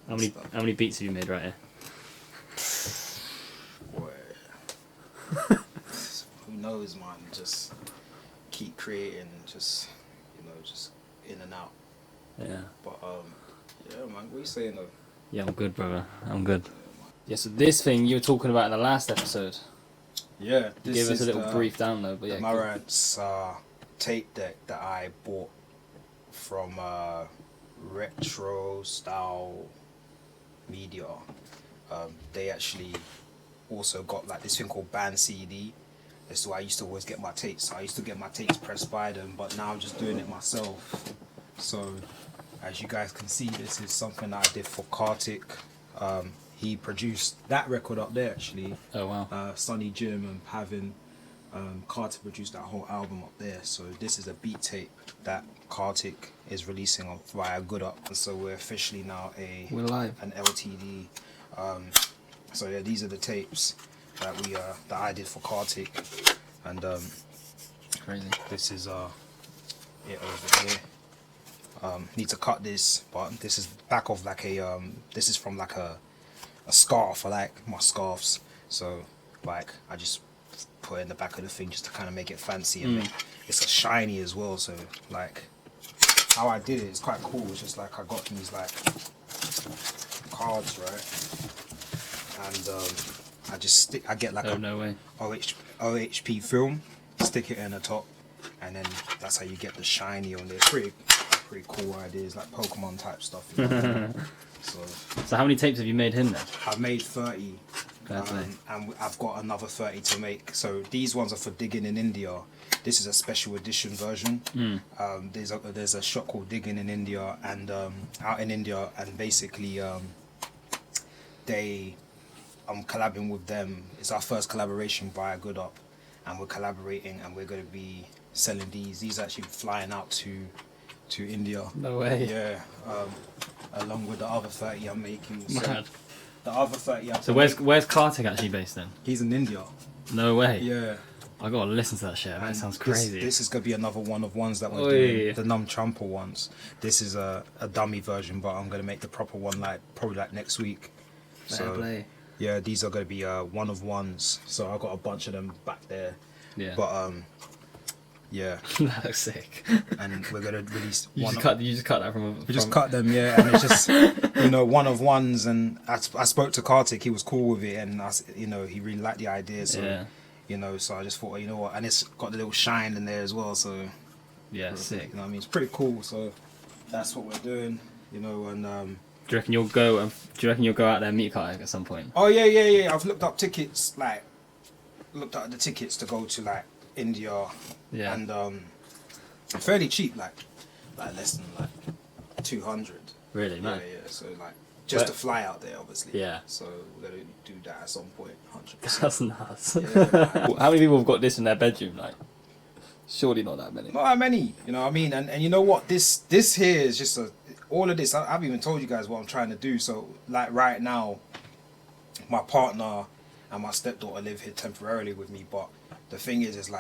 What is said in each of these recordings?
How many beats have you made right here? Who knows, man? Just keep creating, just just in and out. Yeah. But yeah, man. What are you saying though? Yeah, I'm good, brother. I'm good. Yeah, so this thing you were talking about in the last episode. Yeah, You gave us a little brief download, but yeah. The Marantz tape deck that I bought from Retro Style Media. They actually also got like this thing called Band CD. That's why I used to always get my tapes. I used to get my tapes pressed by them, but now I'm just doing it myself. So, as you guys can see, this is something that I did for Kartik. He produced that record up there actually. Oh wow. Sonny Jim and Pavin. Kartik produced that whole album up there. So this is a beat tape that Kartik is releasing on via Good Up. And so we're officially now we're live. An LTD. So yeah, these are the tapes that that I did for Kartik, and crazy. This is it over here. Need to cut this, but this is back of like a this is from like a scarf. I like my scarves, so like I just put it in the back of the thing just to kind of make it fancy, and it's shiny as well. So like how I did it is quite cool. It's just like I got these like cards, right, and I get like OHP film, stick it in the top, and then that's how you get the shiny on there. Pretty cool ideas, like Pokemon type stuff. You know? So how many tapes have you made in there? I've made 30, and I've got another 30 to make. So these ones are for Digging in India. This is a special edition version. There's a shop called Digging in India, and out in India, and basically I'm collabing with them. It's our first collaboration via Good Up, and we're collaborating, and we're going to be selling these. These are actually flying out to India. No way. Yeah, along with the other 30 I'm making. Mad. The other 30. So where's Kartik actually based then? He's in India. No way. Yeah. I gotta listen to that shit. That sounds crazy. This is gonna be another one of ones that we're doing. The Num Trumper ones. This is a dummy version, but I'm gonna make the proper one probably next week. So yeah, these are gonna be one of ones. So I got a bunch of them back there. Yeah. But yeah. That looks sick. And we're gonna release. You just cut that from. We just cut them, yeah, and it's just one of ones. And I spoke to Kartik, he was cool with it, and he really liked the idea. So so I just thought, you know what, and it's got the little shine in there as well. So yeah, sick. You know what I mean? It's pretty cool. So that's what we're doing. And do you reckon you'll go? Do you reckon you'll go out there and meet Kartik at some point? Oh yeah. I've looked up tickets, looked at the tickets to go to India. Yeah. And fairly cheap, like less than 200. Really, man. Yeah. So just to fly out there, obviously. Yeah. So we're gonna do that at some point, 100%. That's nuts. Yeah, how many people have got this in their bedroom? Surely not that many. Not that many, you know what I mean? And you know what? This here is just all of this. I haven't even told you guys what I'm trying to do. So right now, my partner and my stepdaughter live here temporarily with me, but the thing is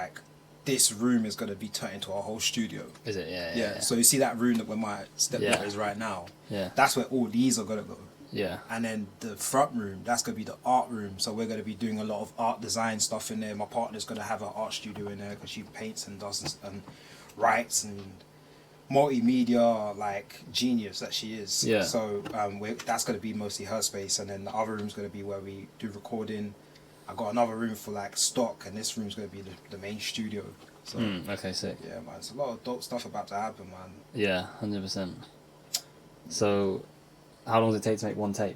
this room is going to be turned into a whole studio. Is it? Yeah. So you see that room where my stepdaughter is right now? Yeah. That's where all these are going to go. Yeah. And then the front room, that's going to be the art room. So we're going to be doing a lot of art design stuff in there. My partner's going to have an art studio in there because she paints and does and writes and multimedia genius that she is. Yeah. So that's going to be mostly her space, and then the other room's going to be where we do recording. I got another room for stock, and this room's gonna be the main studio. So okay, sick. Yeah, man, it's a lot of dope stuff about to happen, man. Yeah, 100%. So, how long does it take to make one tape?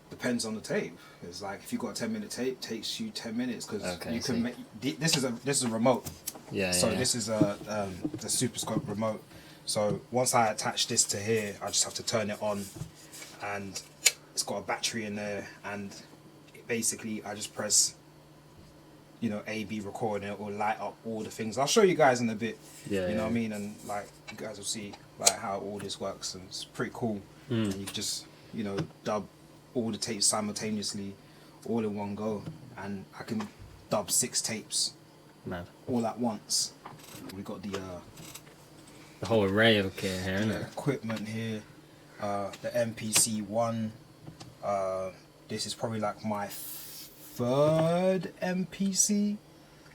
Depends on the tape. It's if you got a 10-minute tape, it takes you 10 minutes because you can make. This is a remote. Yeah. So this is the Super Scope remote. So once I attach this to here, I just have to turn it on, and it's got a battery in there, and basically I just press A, B, record, and it will light up all the things. I'll show you guys in a bit. You know what I mean? And you guys will see how all this works, and it's pretty cool. And you just dub all the tapes simultaneously, all in one go, and I can dub 6 tapes all at once. We got the whole array of gear here, isn't it? Equipment here. the MPC one. This is probably like my third MPC,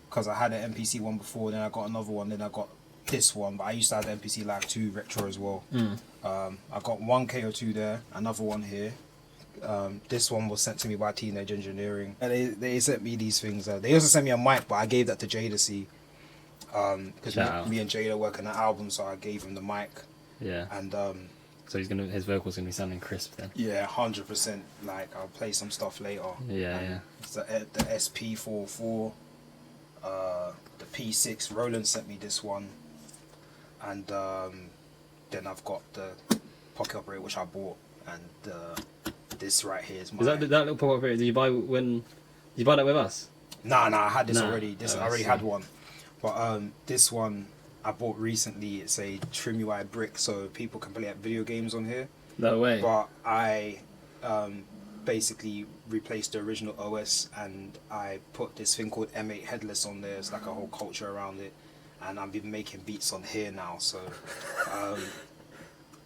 because I had an MPC one before, then I got another one, then I got this one, but I used to have the MPC Lag 2 Retro as well. I got one KO2 there, another one here. This one was sent to me by Teenage Engineering, and they sent me these things. They also sent me a mic, but I gave that to Jada see, because me and Jada work on an album, so I gave him the mic. Yeah. And so his vocals gonna be sounding crisp then. yeah, 100%. Like, I'll play some stuff later. Yeah. It's the SP44, the P6. Roland sent me this one, and then I've got the Pocket Operator, which I bought, and this right here is my. Is that little Pocket Operator? Did you buy that with us? Nah, I had this already. Oh, I already had one, but this one I bought recently. It's a Trim UI brick, so people can play video games on here. No way. But I basically replaced the original OS, and I put this thing called M8 Headless on there. It's like a whole culture around it, and I've been making beats on here now. So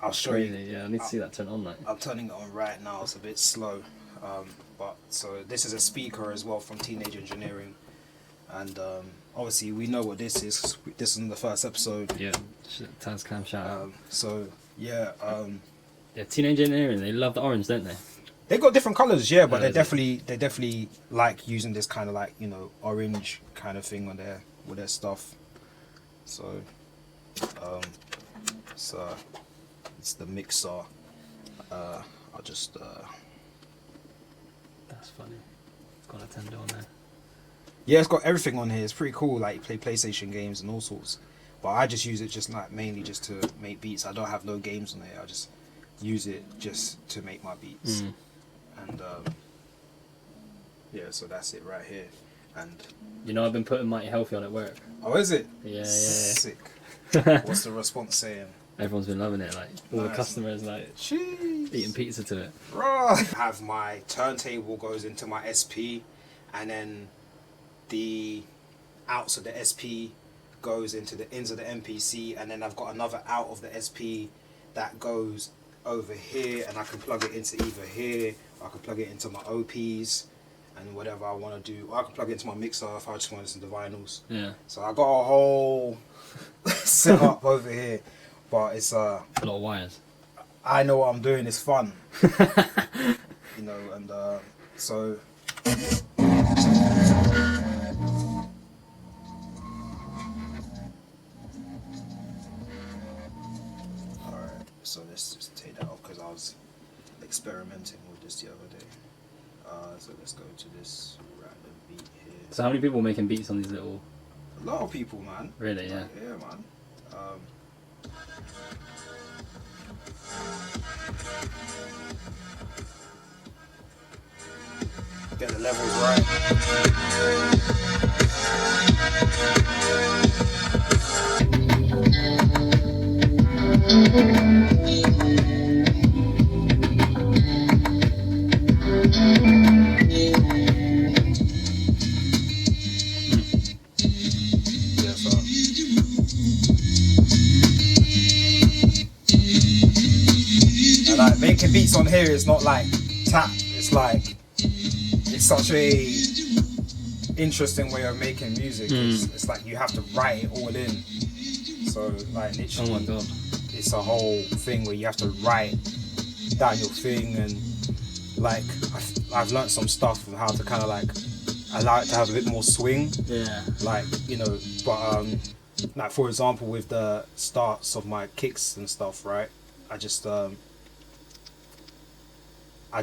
I'll show you. Yeah, I need to see that turn on. Like, I'm turning it on right now. It's a bit slow, but so this is a speaker as well from Teenage Engineering, and obviously we know what this is. This is in the first episode. yeah, Taz Cam shout out. So yeah. Yeah, Teenage Engineering, they love the orange, don't they? They got different colors, yeah, but Oh, they definitely like using this kind of like, you know, orange kind of thing on their with their stuff. So, it's the mixer. I'll just. That's funny. It's got a Nintendo on there. Yeah, it's got everything on here. It's pretty cool. Like, you play PlayStation games and all sorts. But I just use it just like mainly just to make beats. I don't have no games on here. I just use it just to make my beats. And yeah, so that's it right here. And You know, I've been putting Mighty Healthy on at work. oh, is it? Yeah. Sick. What's the response saying? Everyone's been loving it. Like all the Nice. customers, like Jeez. eating pizza to it. Right. Have my turntable goes into my SP, and then the outs of the SP goes into the ins of the MPC, and then I've got another out of the SP that goes over here, and I can plug it into either here, or I can plug it into my OPs and whatever I want to do, or I can plug it into my mixer if I just want to listen to vinyls. Yeah. So I got a whole setup over here, but it's A lot of wires. I know what I'm doing. It's fun, you know, and so. Alright, so let's just take that off because I was experimenting with this the other day. So let's go to this random beat here. So how many people making beats on these little? A lot of people, man. Really? Yeah. Like, yeah, man. Get the levels right. Yeah, so. And like making beats on here is not like tap. It's like it's such a interesting way of making music. It's like you have to write it all in. So like literally, Oh my god. it's a whole thing where you have to write down your thing, and like I've learned some stuff of how to kind of like allow it to have a bit more swing. Yeah. Like, you know, but like for example with the starts of my kicks and stuff, right, I just I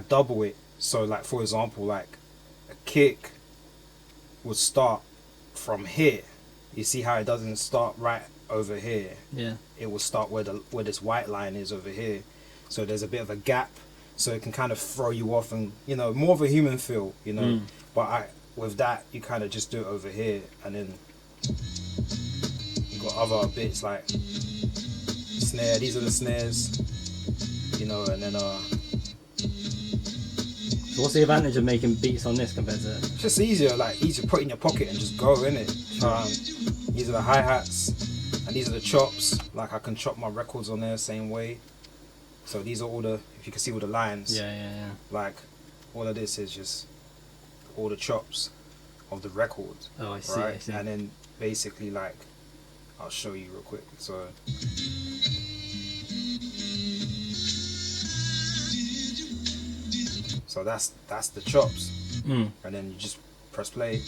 double it. So like for example, like a kick would start from here. You see how it doesn't start right over here? Yeah. It will start where this white line is over here. So there's a bit of a gap, so it can kind of throw you off, and you know, more of a human feel, you know. But with that, you kind of just do it over here, and then you got other bits like snare. These are the snares, you know, and then So what's the advantage of making beats on this compared to? it's just easier, like easy to put in your pocket and just go in it. These are the hi-hats, and these are the chops. Like I can chop my records on there same way. So these are all the, if you can see all the lines. Yeah. Like, all of this is just all the chops of the record. Oh, I see. Right? I see. And then basically, like, I'll show you real quick. So. So that's the chops. And then you just press play.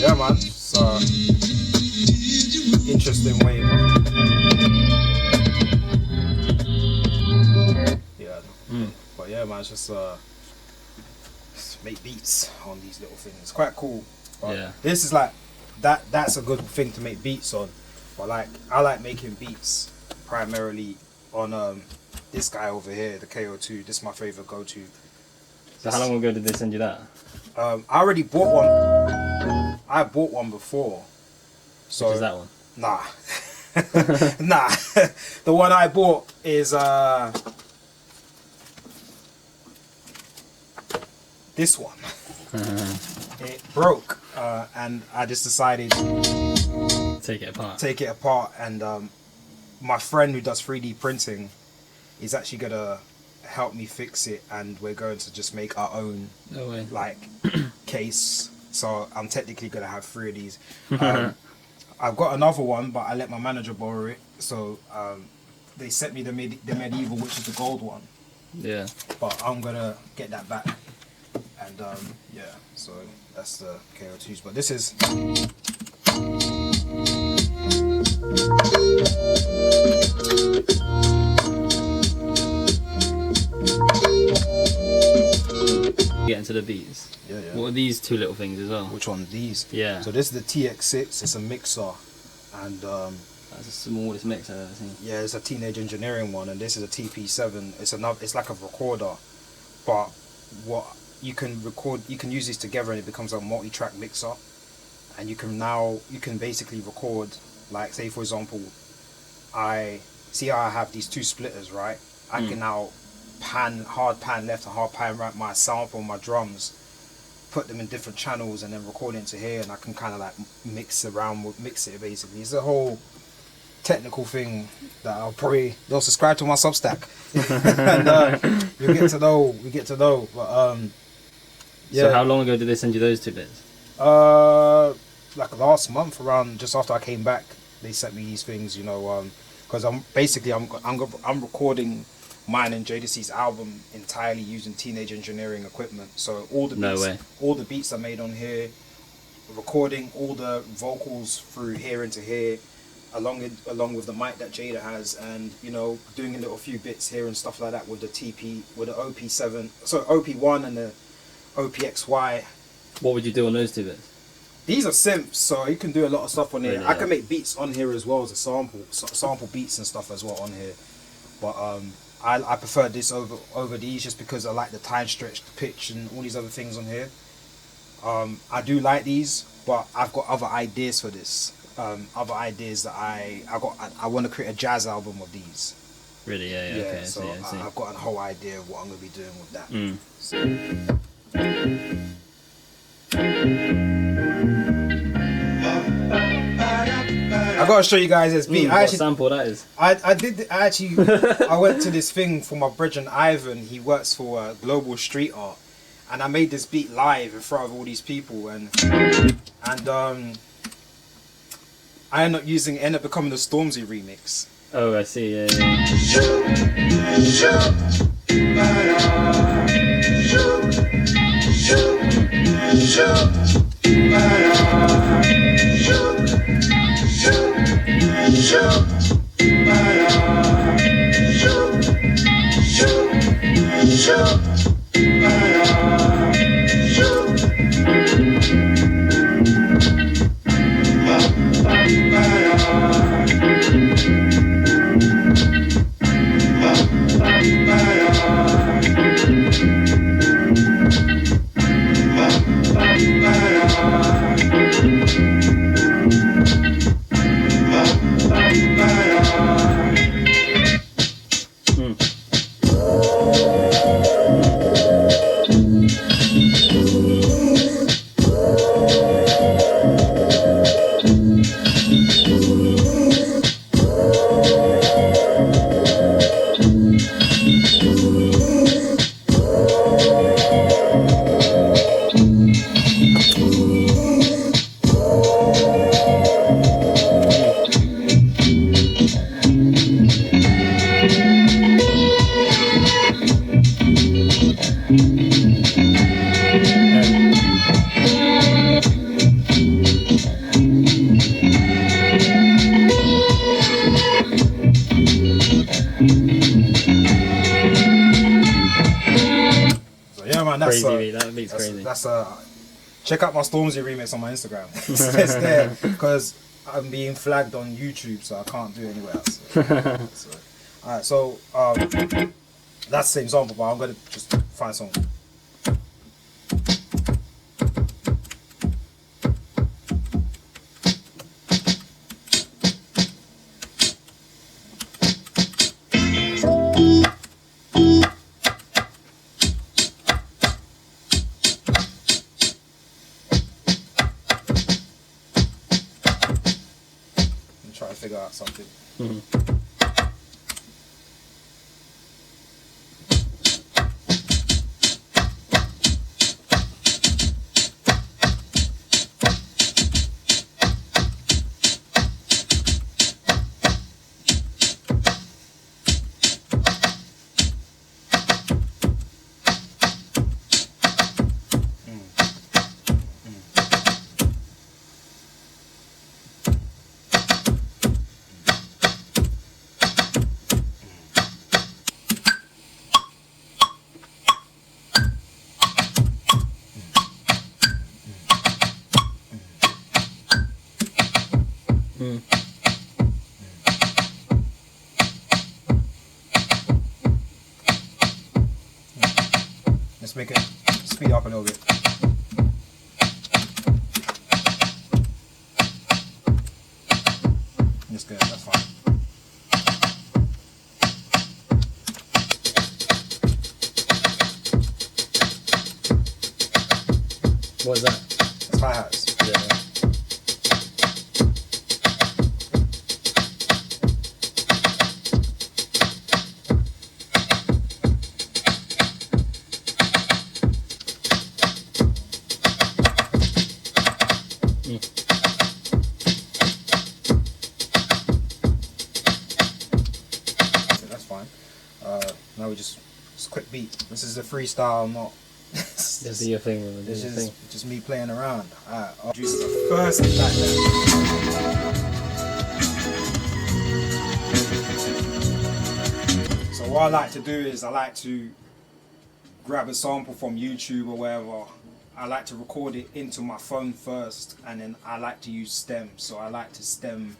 Yeah, man. It's interesting way. Yeah. But yeah, man, it's just make beats on these little things. It's quite cool. But yeah. This is like that's a good thing to make beats on. But like I like making beats primarily on this guy over here, the KO2. This is my favorite go-to. So how long ago did they send you that? I already bought one. I bought one before. So Which is that one? Nah. Nah. The one I bought is this one. It broke and I just decided Take it apart and my friend who does 3D printing is actually gonna help me fix it, and we're going to just make our own like case. So I'm technically gonna have 3 of these. I've got another one, but I let my manager borrow it. So they sent me the medieval, which is the gold one. Yeah. But I'm gonna get that back. And yeah, so that's the KO2s. But this is Get into the beats. Yeah. What are these two little things as well? Which one? These? Yeah. So this is the TX6. It's a mixer, and that's the smallest mix I've ever seen. yeah, it's a Teenage Engineering one, and this is a TP7. It's like a recorder, but what you can record, you can use these together, and it becomes a multi-track mixer, and you can basically record, like say for example, I see how I have these two splitters, right? I can now hard pan left and hard pan right my sample, my drums, put them in different channels, and then record into here, and I can kind of like mix it basically. It's a whole technical thing that they'll subscribe to my Substack and we get to know. But yeah. So how long ago did they send you those two bits? Like last month, around just after I came back, they sent me these things, you know, because I'm recording mine and Jadas's album entirely using Teenage Engineering equipment. So all the beats are made on here, recording all the vocals through here into here, along with the mic that Jada has, and you know, doing a little few bits here and stuff like that with the OP7, so OP1 and the OPXY. What would you do on those two bits? These are synths, so you can do a lot of stuff on here. Really, I can make beats on here as well as a sample beats and stuff as well on here. But I prefer this over these just because I like the time stretch, the pitch, and all these other things on here. I do like these, but I've got other ideas for this. Other ideas that I want to create a jazz album of these. Really? Yeah. Okay. So I see. I've got a whole idea of what I'm going to be doing with that. I gotta show you guys this beat. What sample that is? I went to this thing for my brethren Ivan. He works for Global Street Art, and I made this beat live in front of all these people, and I ended up becoming the Stormzy remix. Oh, I see. Yeah. man, that's crazy. That beat's crazy. That's check out my Stormzy remix on my Instagram. It's there because I'm being flagged on YouTube, so I can't do it anywhere else. Alright, so that's the same sample, but I'm gonna just find some. Try to figure out something. Let's make it speed up a little bit. That's good, that's fine. What is that? It's hi-hats. Yeah. That's fine. Now we just quick beat. This is a freestyle, not. Just do your thing, man. This is just me playing around. Alright, I'll introduce the first like that. So what I like to do is I like to grab a sample from YouTube or wherever. I like to record it into my phone first, and then I like to use stems. So I like to stem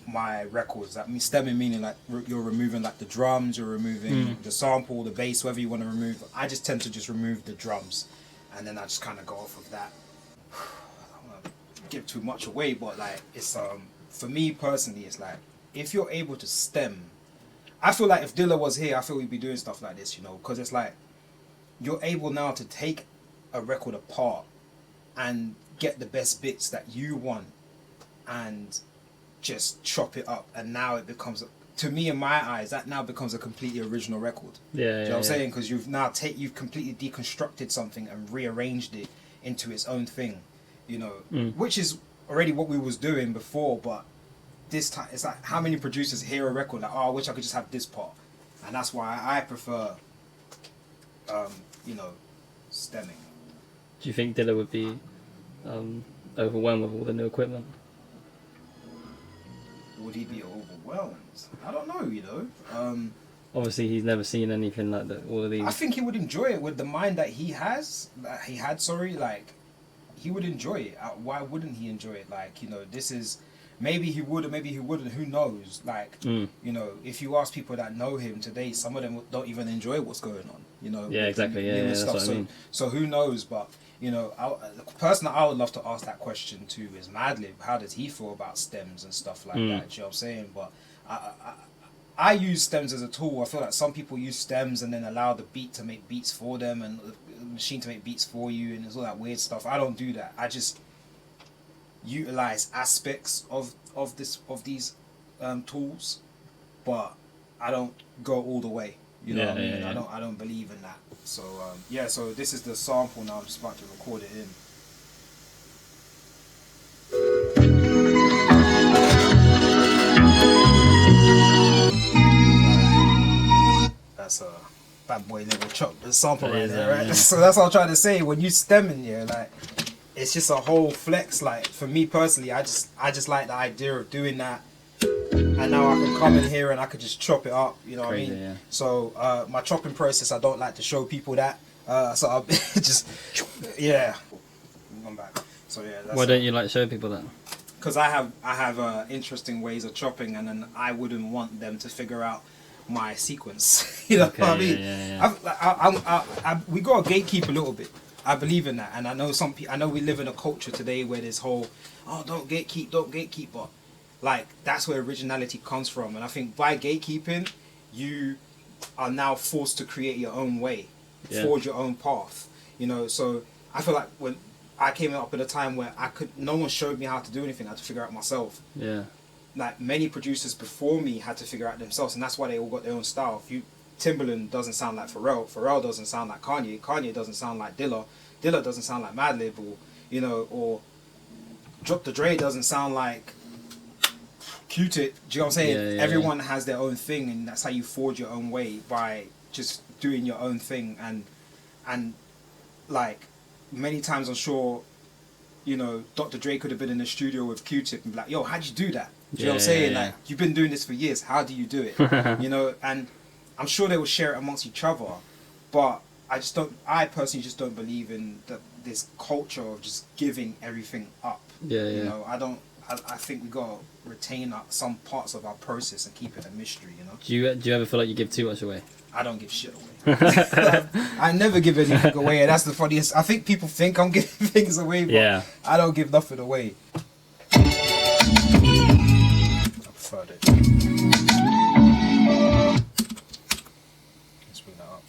my records. That means stemming meaning like you're removing like the drums, you're removing the sample, the bass, whatever you want to remove. I just tend to just remove the drums, and then I just kind of go off of that. I don't want to give too much away, but like it's for me personally, it's like if you're able to stem, I feel like if Dilla was here, I feel we'd be doing stuff like this, you know, because it's like you're able now to take a record apart and get the best bits that you want and just chop it up, and now it becomes, to me in my eyes, that now becomes a completely original record. Yeah, you know what I'm saying? Because you've now you've completely deconstructed something and rearranged it into its own thing, you know, which is already what we was doing before, but this time it's like how many producers hear a record like, oh, I wish I could just have this part, and that's why I prefer you know, stemming. Do you think Dilla would be overwhelmed with all the new equipment? Would he be overwhelmed? I don't know, you know. Obviously, he's never seen anything like that. All of these. I think he would enjoy it with the mind that he has. That he had, sorry, like he would enjoy it. Why wouldn't he enjoy it? Like, you know, this is maybe he would or maybe he wouldn't. Who knows? Like, you know, if you ask people that know him today, some of them don't even enjoy what's going on. You know. Yeah, exactly. Yeah, that's what I mean. So who knows? But you know, the person that I would love to ask that question to is Madlib. How does he feel about stems and stuff like that? Do you know what I'm saying? But I use stems as a tool. I feel like some people use stems and then allow the beat to make beats for them and the machine to make beats for you, and there's all that weird stuff. I don't do that. I just utilize aspects of these tools, but I don't go all the way. You know what I mean? Yeah. I don't believe in that. So yeah, so this is the sample now. I'm just about to record it in. That's a bad boy little chop, the sample right there, right? Yeah. So that's what I'm trying to say. When you stemming here, like it's just a whole flex. Like for me personally, I just like the idea of doing that. And now I can come in here and I could just chop it up, you know what I mean? Yeah. So my chopping process, I don't like to show people that. So I'll just yeah. I'm back. So yeah. That's Why don't you like show people that? Because I have interesting ways of chopping, and then I wouldn't want them to figure out my sequence. You know what I mean? We got to gatekeep a little bit. I believe in that, and I know I know we live in a culture today where this whole don't gatekeep, but like that's where originality comes from. And I think by gatekeeping, you are now forced to create your own way, forge your own path. You know, so I feel like when I came up at a time where no one showed me how to do anything. I had to figure out myself. Yeah. Like many producers before me had to figure out themselves, and that's why they all got their own style. Timbaland doesn't sound like Pharrell doesn't sound like Kanye doesn't sound like Dilla doesn't sound like Madlib, or Dr. Dre doesn't sound like Q-Tip. Do you know what I'm saying? Everyone has their own thing, and that's how you forge your own way, by just doing your own thing. And like many times I'm sure, Dr. Dre could have been in the studio with Q-Tip and be like, yo, how'd you do that? Do you know what I'm saying? Like, you've been doing this for years. How do you do it? And I'm sure they will share it amongst each other, but I personally just don't believe in this culture of just giving everything up. I think we got to retain some parts of our process and keep it a mystery, Do you ever feel like you give too much away? I don't give shit away. I never give anything away, and that's the funniest. I think people think I'm giving things away, but I don't give nothing away. I prefer it. Let's bring that up.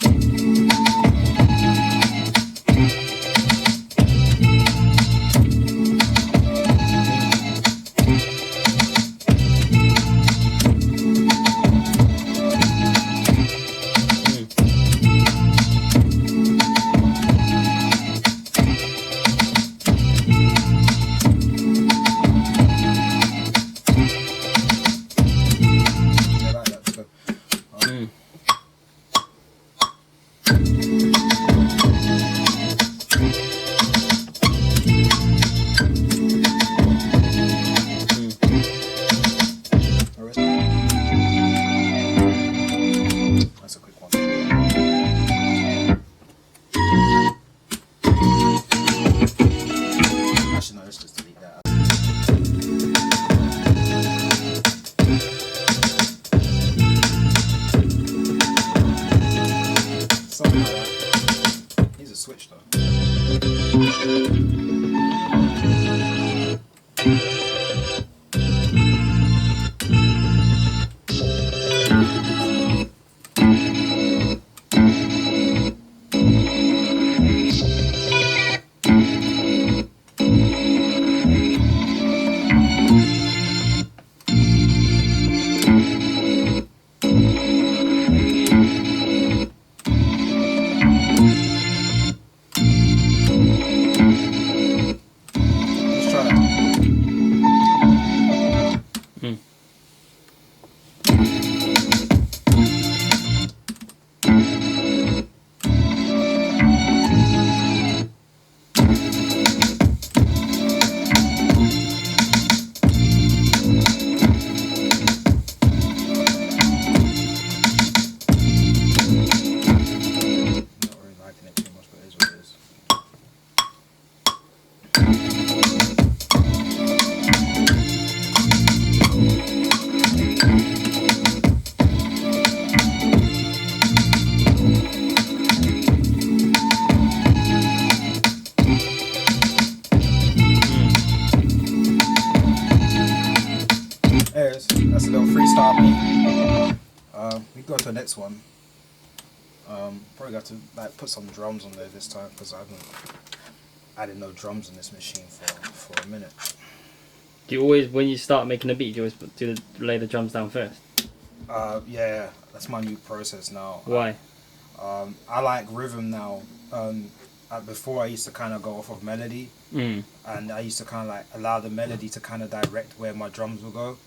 That's a little freestyle beat. We go to the next one. Probably got to put some drums on there this time, because I haven't added no drums in this machine for a minute. Do you always, when you start making a beat, do you always lay the drums down first? Yeah, that's my new process now. Why? I like rhythm now. Before I used to kind of go off of melody, and I used to kind of allow the melody to kind of direct where my drums will go.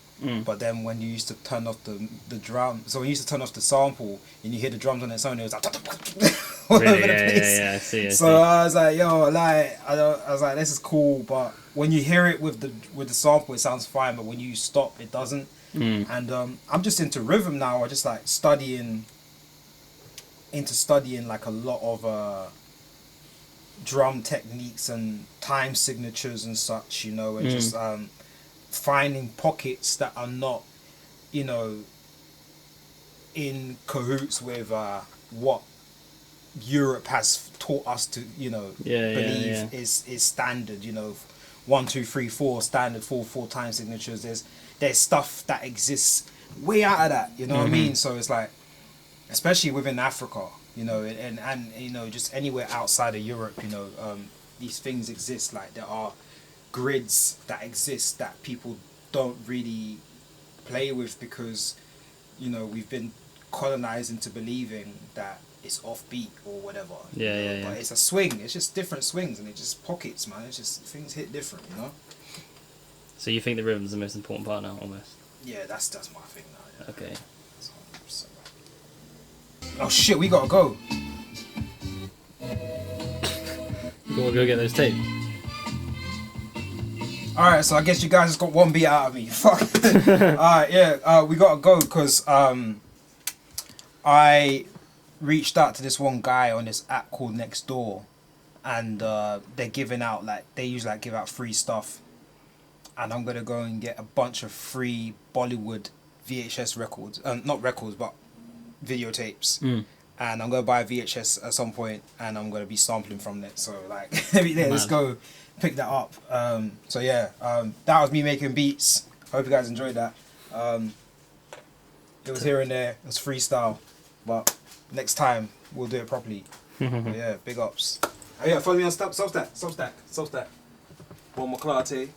But then when you used to turn off the drum, so when you used to turn off the sample and you hear the drums on its own, it was like all over the place. Yeah, I see. So I was like, yo, I was like, this is cool, but when you hear it with the sample, it sounds fine, but when you stop, it doesn't. And I'm just into rhythm now. I just like studying into studying like a lot of drum techniques and time signatures and such, you know, and just finding pockets that are not, you know, in cahoots with what Europe has taught us to, you know, believe is standard, you know, 1, 2, 3, 4 standard 4 time signatures. There's stuff that exists way out of that, you know what I mean? So it's like, especially within Africa, you know, and you know, just anywhere outside of Europe, you know, these things exist. Like there are grids that exist that people don't really play with because, you know, we've been colonized into believing that it's offbeat or whatever. Yeah. But it's a swing. It's just different swings, and it's just pockets, man. It's just things hit different, you know. So you think the rhythm's the most important part now, almost? Yeah, that's my thing now. Yeah. Okay. Oh shit, we gotta go. You gotta go get those tapes. Alright, so I guess you guys just got one beat out of me. Fuck. Alright, yeah, we gotta go because I reached out to this one guy on this app called Nextdoor, and they're giving out, like, they usually like give out free stuff, and I'm gonna go and get a bunch of free Bollywood VHS records, not records but videotapes, and I'm gonna buy a VHS at some point, and I'm gonna be sampling from it. So like, let's go pick that up. So yeah, that was me making beats. Hope you guys enjoyed that. It was here and there. It was freestyle, but next time we'll do it properly. But yeah, big ups. Oh yeah, follow me on Substack. Bon McClarty.